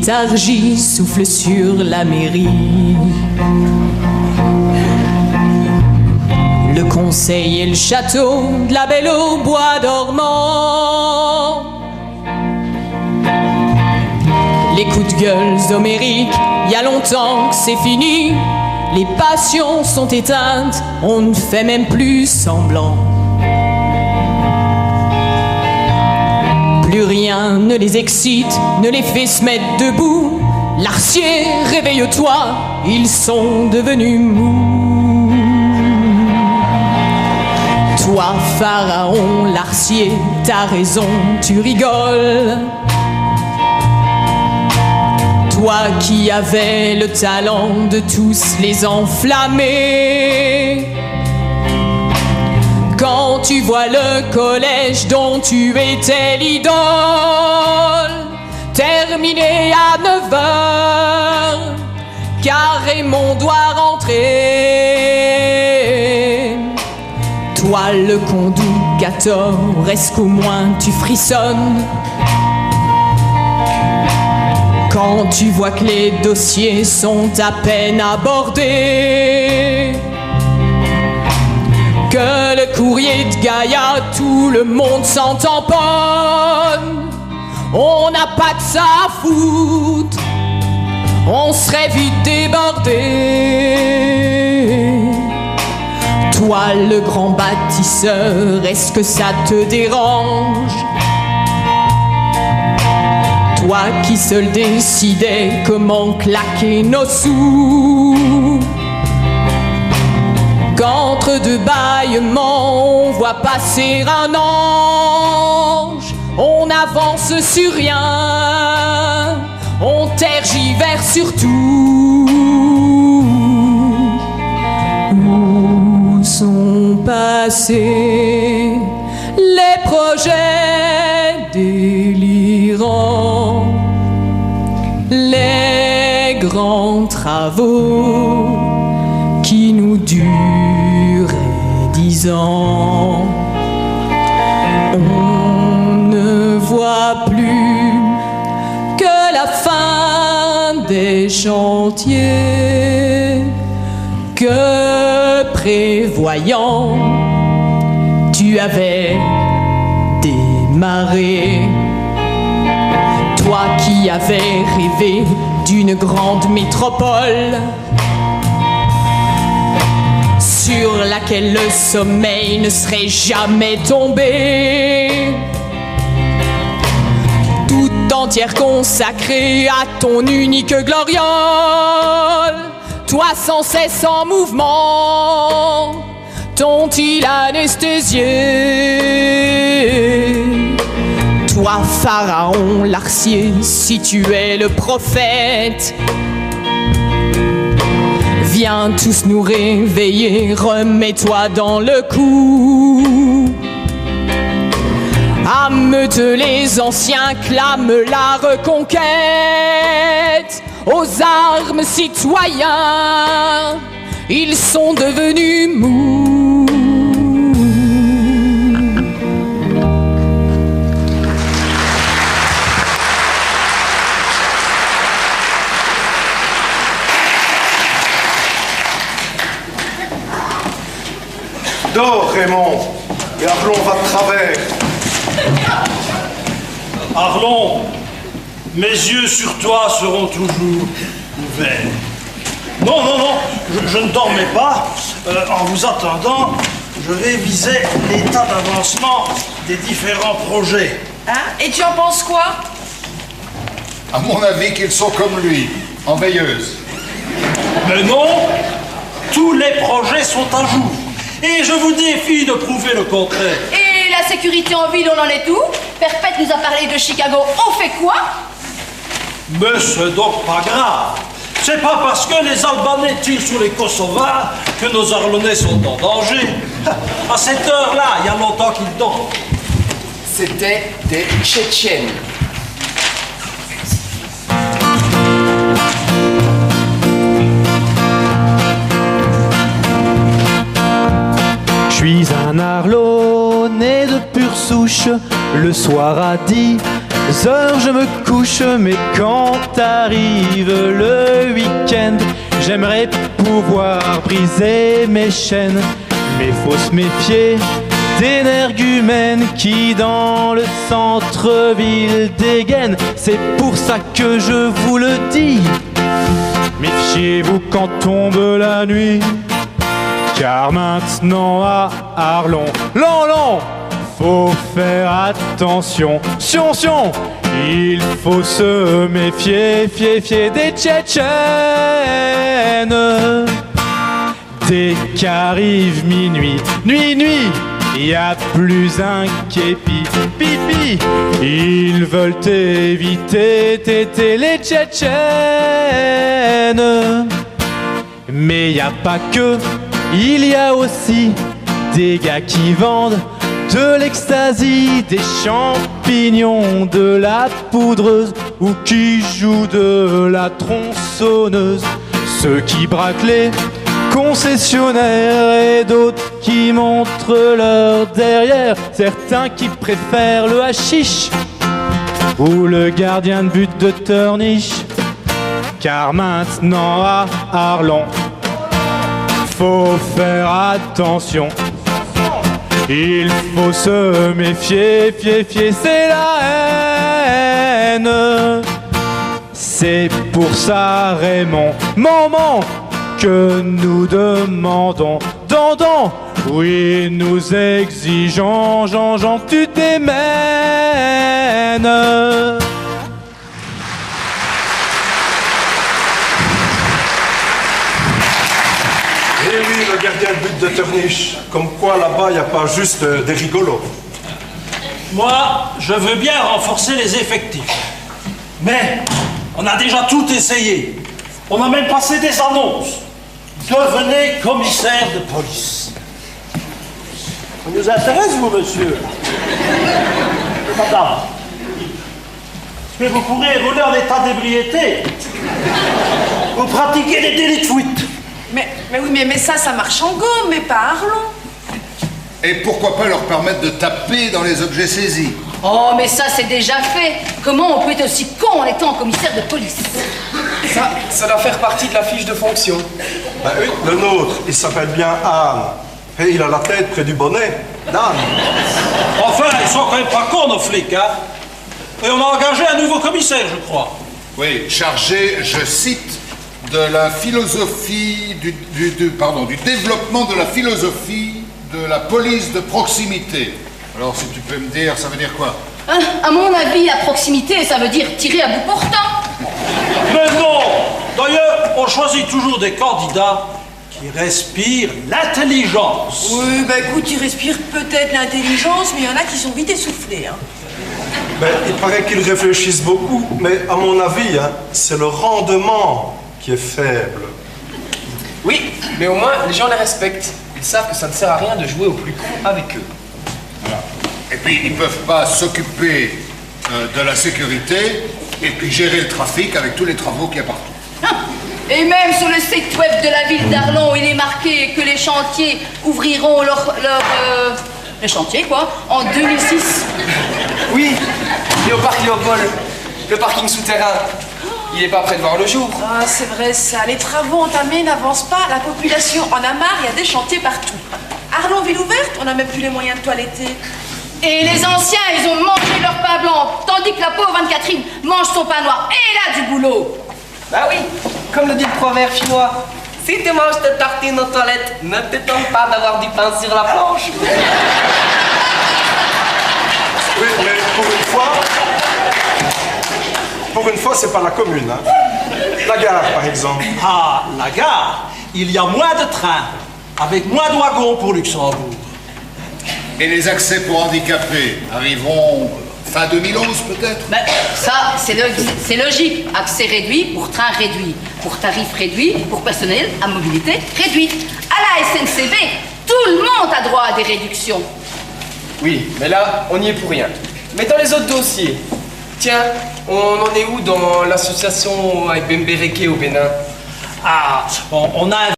léthargie souffle sur la mairie. Le conseil et le château de la Belle au bois dormant. Les coups de gueule homériques, y a longtemps que c'est fini. Les passions sont éteintes, on ne fait même plus semblant. Plus rien ne les excite, ne les fait se mettre debout. Larcier, réveille-toi, ils sont devenus mous. Toi, pharaon, Larcier, t'as raison, tu rigoles. Toi qui avais le talent de tous les enflammer. Quand tu vois le collège dont tu étais l'idole terminé à 9h, car Raymond doit rentrer. Toi le conducateur, est-ce qu'au moins tu frissonnes quand tu vois que les dossiers sont à peine abordés? Que le courrier de Gaïa, tout le monde s'en tamponne. On n'a pas de ça à foutre, on serait vite débordé. Toi le grand bâtisseur, est-ce que ça te dérange? Toi qui seul décidais comment claquer nos sous. Qu'entre deux bâillements, on voit passer un ange. On avance sur rien, on tergiverse sur tout. Où sont passés les projets délirants, les grands travaux qui nous duraient 10 ans? On ne voit plus que la fin des chantiers. Que prévoyant, tu avais démarré. Toi qui avais rêvé d'une grande métropole sur laquelle le sommeil ne serait jamais tombé, tout entière consacrée à ton unique gloriole. Toi sans cesse en mouvement, t'ont-ils anesthésié? Toi pharaon, Larcier, si tu es le prophète, viens tous nous réveiller, remets-toi dans le coup. Ameute les anciens, clame la reconquête. Aux armes citoyens, ils sont devenus mous. Dors, Raymond, et Arlon va de travers. Arlon, mes yeux sur toi seront toujours ouverts. Non, non, non, je ne dormais pas. En vous attendant, je révisais l'état d'avancement des différents projets. Hein? Et tu en penses quoi? À mon avis qu'ils sont comme lui, en veilleuse. Mais non, tous les projets sont à jour. Et je vous défie de prouver le contraire. Et la sécurité en ville, on en est où? Perpète nous a parlé de Chicago, on fait quoi? Mais c'est donc pas grave. C'est pas parce que les Albanais tirent sur les Kosovars que nos Arlonais sont en danger. À cette heure-là, il y a longtemps qu'ils dorment. C'était des Tchétchènes. Je suis un Arlon né de pure souche, le soir a dit heures je me couche, mais quand arrive le week-end, j'aimerais pouvoir briser mes chaînes. Mais faut se méfier d'énergumènes qui dans le centre-ville dégainent. C'est pour ça que je vous le dis, méfiez-vous quand tombe la nuit. Car maintenant à Arlon, faut faire attention, sion, il faut se méfier, fier des Tchétchènes. Dès qu'arrive minuit, nuit, y a plus un képi, pipi. Ils veulent éviter les Tchétchènes. Mais y a pas que, il y a aussi des gars qui vendent de l'ecstasy, des champignons, de la poudreuse, ou qui jouent de la tronçonneuse. Ceux qui braquent les concessionnaires et d'autres qui montrent leur derrière. Certains qui préfèrent le hashish ou le gardien de but de Turniche. Car maintenant à Arlon, faut faire attention. Il faut se méfier, c'est la haine. C'est pour ça, Raymond, maman, que nous demandons, Dandan, oui, nous exigeons, Jean, que tu t'émènes. Eh oui, le gardien de but de Turniche. Comme quoi, là-bas, il n'y a pas juste des rigolos. Moi, je veux bien renforcer les effectifs. Mais on a déjà tout essayé. On a même passé des annonces. Devenez commissaire de police. Ça vous intéresse, vous, monsieur? Madame, est-ce que vous pourrez rouler en état d'ébriété? Vous pratiquez des délits de fuite. Mais oui, mais ça marche en gomme, mais pas à Arlon. Et pourquoi pas leur permettre de taper dans les objets saisis? Oh, mais ça, c'est déjà fait. Comment on peut être aussi con en étant commissaire de police? Ça doit faire partie de la fiche de fonction. Ben oui, le nôtre, il s'appelle bien Anne. Et il a la tête près du bonnet. Dan. Enfin, ils sont quand même pas cons, nos flics, hein? Et on a engagé un nouveau commissaire, je crois. Oui, chargé, je cite, de la philosophie, du développement de la philosophie de la police de proximité. Alors, si tu peux me dire, ça veut dire quoi? À mon avis, la proximité, ça veut dire tirer à bout portant. Mais non! D'ailleurs, on choisit toujours des candidats qui respirent l'intelligence. Oui, bah écoute, ils respirent peut-être l'intelligence, mais il y en a qui sont vite essoufflés, hein. Ben, il paraît qu'ils réfléchissent beaucoup, mais à mon avis, hein, c'est le rendement qui est faible. Oui, mais au moins, les gens les respectent. Ils savent que ça ne sert à rien de jouer au plus con avec eux. Voilà. Et puis, ils ne peuvent pas s'occuper de la sécurité et puis gérer le trafic avec tous les travaux qu'il y a partout. Et même sur le site web de la ville d'Arlon, il est marqué que les chantiers ouvriront les chantiers, quoi, en 2006. Oui, et au parc Léopold, le parking souterrain, il n'est pas prêt de voir le jour. Ah, c'est vrai ça. Les travaux entamés n'avancent pas. La population en a marre, il y a des chantiers partout. Arlon, ville ouverte, on n'a même plus les moyens de toiletter. Et les anciens, ils ont mangé leur pain blanc, tandis que la pauvre Anne-Catherine mange son pain noir. Et elle a du boulot. Bah oui, comme le dit le proverbe chinois. Si tu manges tes tartines aux toilettes, ne t'étonne pas d'avoir du pain sur la planche. Oui, mais pour une fois, c'est pas la commune, hein. La gare, par exemple. Ah, la gare, il y a moins de trains, avec moins de wagons pour Luxembourg. Et les accès pour handicapés arriveront fin 2011 peut-être? Ben, ça, c'est logique. Accès réduit pour train réduit, pour tarif réduit, pour personnel à mobilité réduite. À la SNCB, tout le monde a droit à des réductions. Oui, mais là, on n'y est pour rien. Mais dans les autres dossiers, tiens, on en est où dans l'association avec Bembereke au Bénin? Ah, on a